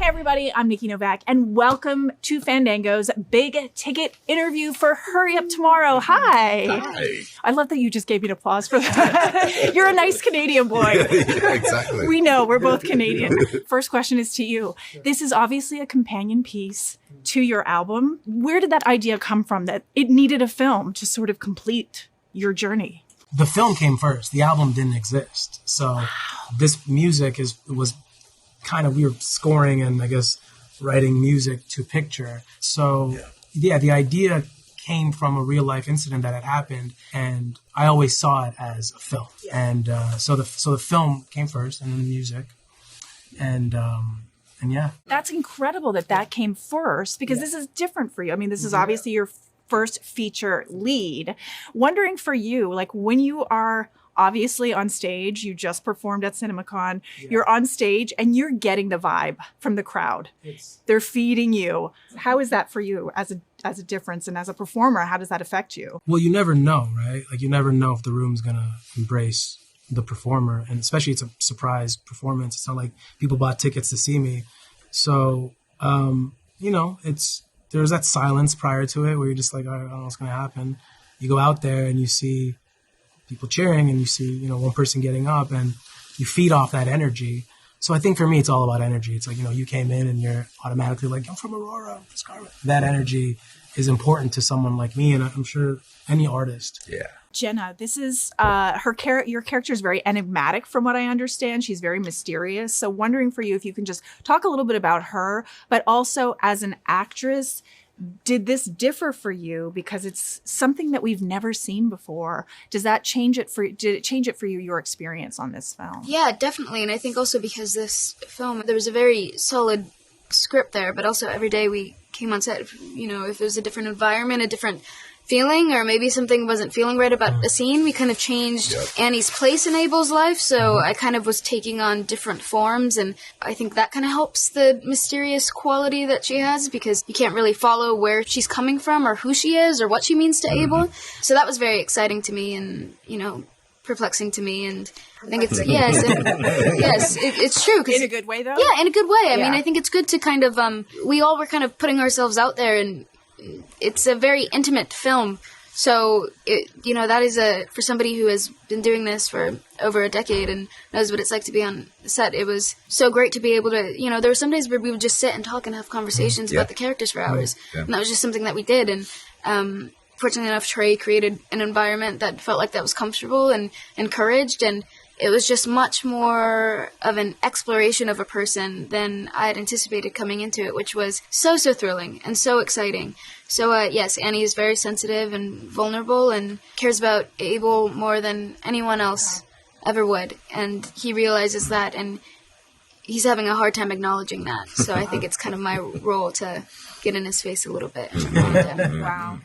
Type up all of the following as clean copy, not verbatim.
everybody, I'm Nikki Novak, and welcome to Fandango's big ticket interview for Hurry Up Tomorrow. Hi. Hi. I love that you just gave me an applause for that. You're a nice Canadian boy. Yeah, exactly. We know, we're both Canadian. First question is to you. This is obviously a companion piece to your album. Where did that idea come from that it needed a film to sort of complete your journey? The film came first. The album didn't exist. So this music was kind of, we were scoring and I guess writing music to picture. So yeah, the idea came from a real life incident that had happened, and I always saw it as a film. Yeah. And so the film came first, and then the music, and yeah. That's incredible that came first, because this is different for you. I mean, this is obviously your first feature lead. Wondering for you, like when you are obviously on stage, you just performed at CinemaCon, you're on stage and you're getting the vibe from the crowd. They're feeding you. How is that for you as a difference, and as a performer, how does that affect you? Well, you never know, right? Like you never know if the room's gonna embrace the performer, and especially it's a surprise performance. It's not like people bought tickets to see me. So, there's that silence prior to it where you're just like, I don't know what's gonna happen. You go out there and you see people cheering, and you see, one person getting up, and you feed off that energy. So I think for me, it's all about energy. It's like, you came in and you're automatically like, I'm from Aurora. That energy is important to someone like me, and I'm sure any artist. Yeah. Jenna, this is your character is very enigmatic from what I understand. She's very mysterious. So wondering for you if you can just talk a little bit about her, but also as an actress, did this differ for you because it's something that we've never seen before? Did it change it for you, your experience on this film? Yeah, definitely. And I think also because this film, there was a very solid script there, but also every day we came on set, if it was a different environment, a different feeling, or maybe something wasn't feeling right about a scene, we kind of changed Annie's place in Abel's life, so I kind of was taking on different forms, and I think that kind of helps the mysterious quality that she has, because you can't really follow where she's coming from, or who she is, or what she means to Abel. So that was very exciting to me, and, perplexing to me, and I think it's, it's true. In a good way, though? Yeah, in a good way. I mean, I think it's good to kind of, we all were kind of putting ourselves out there, and it's a very intimate film. So, that is for somebody who has been doing this for over a decade and knows what it's like to be on set. It was so great to be able to, there were some days where we would just sit and talk and have conversations about the characters for hours. Yeah. And that was just something that we did. And, fortunately enough, Trey created an environment that felt like that was comfortable and encouraged, and it was just much more of an exploration of a person than I had anticipated coming into it, which was so thrilling and so exciting. So, yes, Annie is very sensitive and vulnerable and cares about Abel more than anyone else ever would. And he realizes that, and he's having a hard time acknowledging that. So I think it's kind of my role to get in his face a little bit. Wow.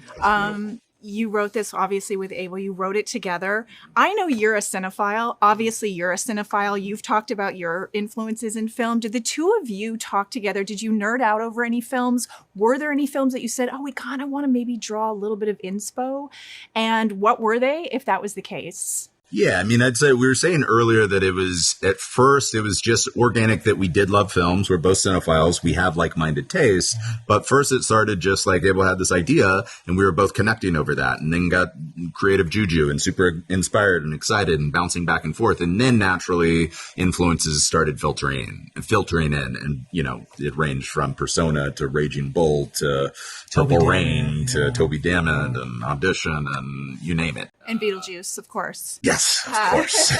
You wrote this, obviously, with Abel. You wrote it together. I know you're a cinephile. Obviously, you're a cinephile. You've talked about your influences in film. Did the two of you talk together? Did you nerd out over any films? Were there any films that you said, we kind of want to maybe draw a little bit of inspo? And what were they, if that was the case? Yeah, I mean, I'd say we were saying earlier that at first it was just organic that we did love films. We're both cinephiles. We have like-minded tastes. But first it started just like Abel had this idea and we were both connecting over that, and then got creative juju and super inspired and excited and bouncing back and forth. And then naturally influences started filtering in. And, it ranged from Persona to Raging Bull to Purple Rain to Toby Dammit and Audition and you name it. And Beetlejuice, of course. Yes, of course.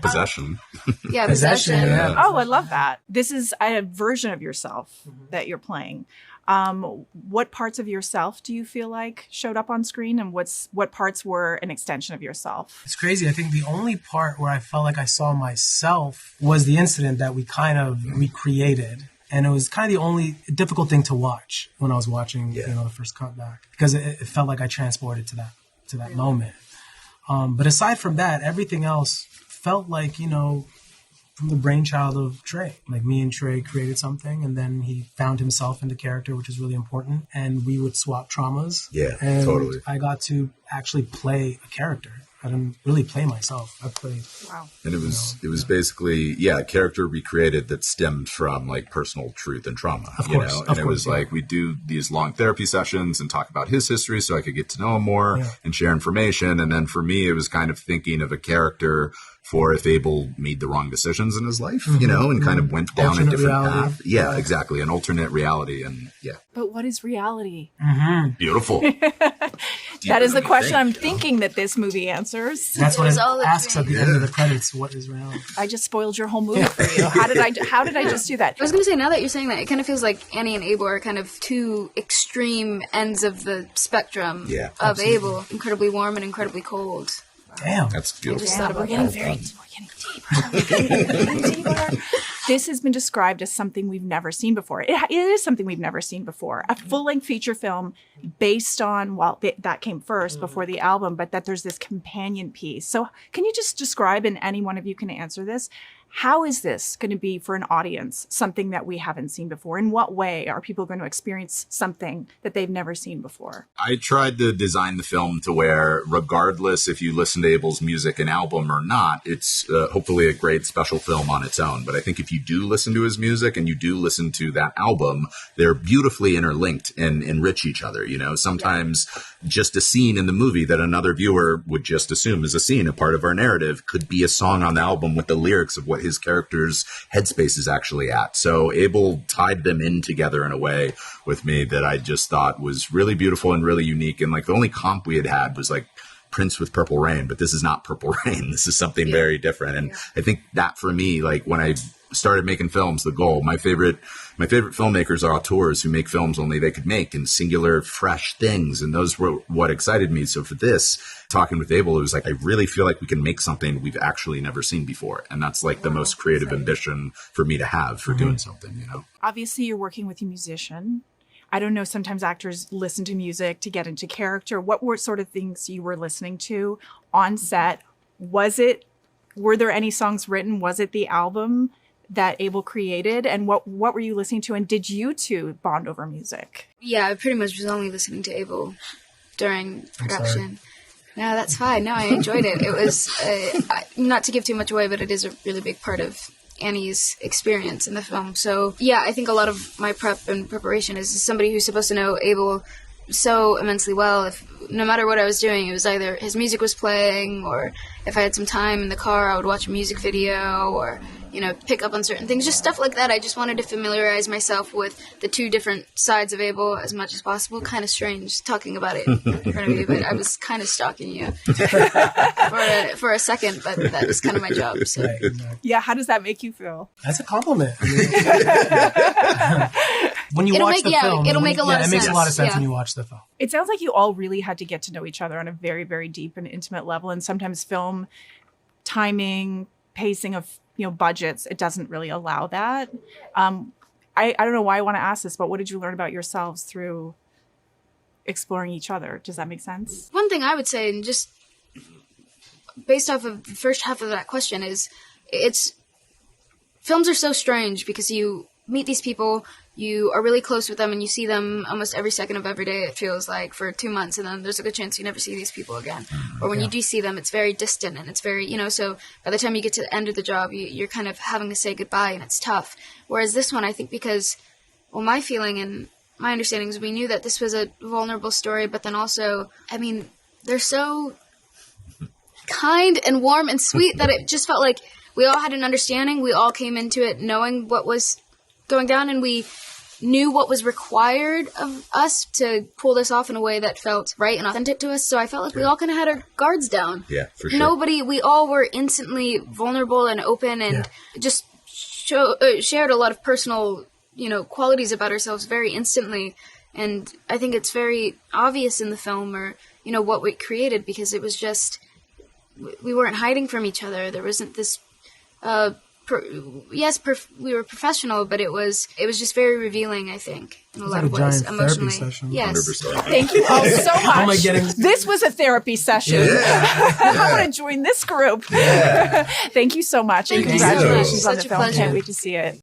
Possession. Yeah, Possession. Yeah. Oh, I love that. This is a version of yourself that you're playing. What parts of yourself do you feel like showed up on screen, and what parts were an extension of yourself? It's crazy. I think the only part where I felt like I saw myself was the incident that we kind of recreated. And it was kind of the only difficult thing to watch when I was watching, the first cut back, because it felt like I transported to that moment. But aside from that, everything else felt like, from the brainchild of Trey. Like me and Trey created something, and then he found himself in the character, which is really important. And we would swap traumas. Yeah, and totally. I got to actually play a character. I didn't really play myself. I played. Wow. And it was basically, a character recreated that stemmed from like personal truth and trauma, Of course, and it was like, we do these long therapy sessions and talk about his history so I could get to know him more and share information. And then for me, it was kind of thinking of a character for if Abel made the wrong decisions in his life, and kind of went down a different path. Yeah, exactly. An alternate reality. And But what is reality? Beautiful. That is the question I'm thinking that this movie answers. That's what it all a asks at dream. the end of the credits. What is reality? I just spoiled your whole movie for you. How did I just do that? I was going to say, now that you're saying that, it kind of feels like Annie and Abel are kind of two extreme ends of the spectrum of Abel. Incredibly warm and incredibly cold. Damn. That's beautiful. Just thought We're about getting that. we're getting deeper. This has been described as something we've never seen before. It is something we've never seen before. A full-length feature film based on, that came first before the album, but that there's this companion piece. So can you just describe, and any one of you can answer this, how is this going to be for an audience, something that we haven't seen before? In what way are people going to experience something that they've never seen before? I tried to design the film to where, regardless if you listen to Abel's music and album or not, it's hopefully a great special film on its own. But I think if you do listen to his music and you do listen to that album, they're beautifully interlinked and enrich each other. Sometimes just a scene in the movie that another viewer would just assume is a scene, a part of our narrative, could be a song on the album with the lyrics of what his character's headspace is actually at. So Abel tied them in together in a way with me that I just thought was really beautiful and really unique. And like the only comp we had was like Prince with Purple Rain, but this is not Purple Rain. This is something very different. And I think that for me, like when I started making films, the goal, my favorite filmmakers are auteurs who make films only they could make, and singular, fresh things. And those were what excited me. So for this, talking with Abel, it was like, I really feel like we can make something we've actually never seen before. And that's like the most creative ambition for me to have for doing something, Obviously, you're working with a musician. I don't know, sometimes actors listen to music to get into character. What were sort of things you were listening to on set? Were there any songs written? Was it the album that Abel created? And what were you listening to? And did you two bond over music? Yeah, I pretty much was only listening to Abel during production. No, that's fine. No, I enjoyed it. It was, not to give too much away, but it is a really big part of Annie's experience in the film. So, yeah, I think a lot of my prep and preparation is somebody who's supposed to know Abel so immensely well. If no matter what I was doing, it was either his music was playing, or if I had some time in the car, I would watch a music video, or pick up on certain things, just stuff like that. I just wanted to familiarize myself with the two different sides of Abel as much as possible. Kind of strange talking about it in front of you, but I was kind of stalking you for a second, but that was kind of my job. So. Right, exactly. Yeah, how does that make you feel? That's a compliment. When you It'll watch make- the yeah, film, it'll make a lot of it makes a lot of sense. sense when Yeah. you watch the film. It sounds like you all really had to get to know each other on a very, very deep and intimate level. And sometimes film timing, pacing of budgets, it doesn't really allow that. I don't know why I want to ask this, but what did you learn about yourselves through exploring each other? Does that make sense? One thing I would say, and just based off of the first half of that question, is films are so strange because you meet these people, you are really close with them, and you see them almost every second of every day, it feels like, for 2 months, and then there's a good chance you never see these people again. Or when you do see them, it's very distant, and it's very, so by the time you get to the end of the job, you're kind of having to say goodbye, and it's tough. Whereas this one, I think because, my feeling and my understanding is we knew that this was a vulnerable story, but then also, they're so kind and warm and sweet that it just felt like we all had an understanding. We all came into it knowing what was going down, and we knew what was required of us to pull this off in a way that felt right and authentic to us. So I felt like we all kind of had our guards down. Yeah, for sure. We all were instantly vulnerable and open, and just shared a lot of personal, qualities about ourselves very instantly. And I think it's very obvious in the film, or, what we created, because it was just, we weren't hiding from each other. There wasn't this, we were professional, but it was just very revealing, I think, in a lot of like a ways, giant therapy emotionally. session. Yes. 100%. Thank you all so How am I much. getting- This was a therapy session. I want to join this group. Thank you so much, and Thank you so much. congratulations on the Such a film. pleasure. Can't wait to see it.